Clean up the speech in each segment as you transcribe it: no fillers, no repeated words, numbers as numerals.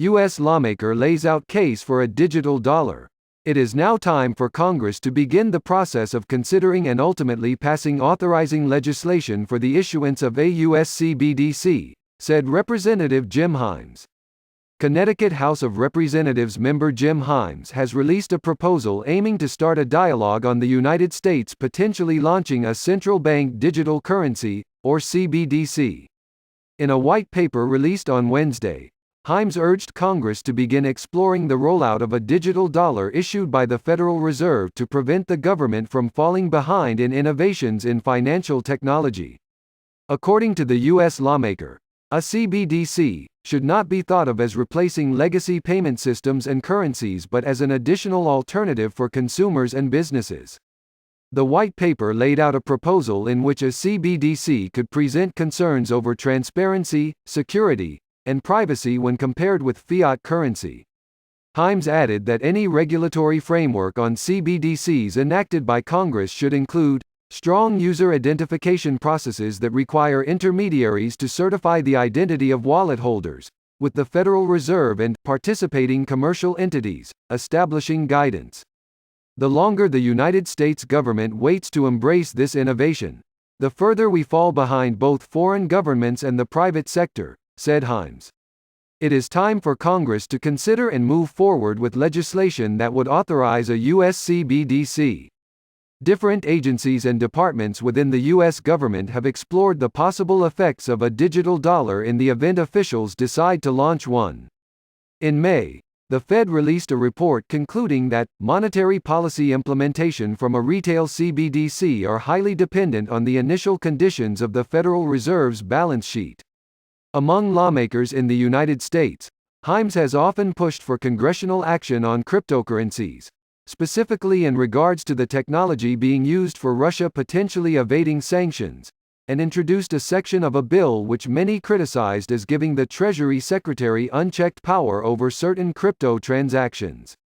U.S. lawmaker lays out case for a digital dollar. It is now time for Congress to begin the process of considering and ultimately passing authorizing legislation for the issuance of a U.S. CBDC, said Representative Jim Himes. Connecticut House of Representatives member Jim Himes has released a proposal aiming to start a dialogue on the United States potentially launching a central bank digital currency, or CBDC. In a white paper released on Wednesday, Himes urged Congress to begin exploring the rollout of a digital dollar issued by the Federal Reserve to prevent the government from falling behind in innovations in financial technology. According to the U.S. lawmaker, a CBDC should not be thought of as replacing legacy payment systems and currencies but as an additional alternative for consumers and businesses. The white paper laid out a proposal in which a CBDC could present concerns over transparency, security, and privacy when compared with fiat currency. Himes added that any regulatory framework on CBDCs enacted by Congress should include strong user identification processes that require intermediaries to certify the identity of wallet holders, with the Federal Reserve and participating commercial entities establishing guidance. The longer the United States government waits to embrace this innovation, the further we fall behind both foreign governments and the private sector, said Himes. It is time for Congress to consider and move forward with legislation that would authorize a U.S. CBDC. Different agencies and departments within the U.S. government have explored the possible effects of a digital dollar in the event officials decide to launch one. In May, the Fed released a report concluding that monetary policy implementation from a retail CBDC are highly dependent on the initial conditions of the Federal Reserve's balance sheet. Among lawmakers in the United States, Himes has often pushed for congressional action on cryptocurrencies, specifically in regards to the technology being used for Russia potentially evading sanctions, and introduced a section of a bill which many criticized as giving the Treasury Secretary unchecked power over certain crypto transactions.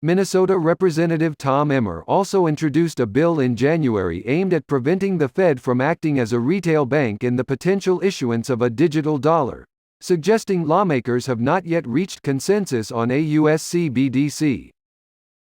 Minnesota Representative Tom Emmer also introduced a bill in January aimed at preventing the Fed from acting as a retail bank in the potential issuance of a digital dollar, suggesting lawmakers have not yet reached consensus on a US CBDC.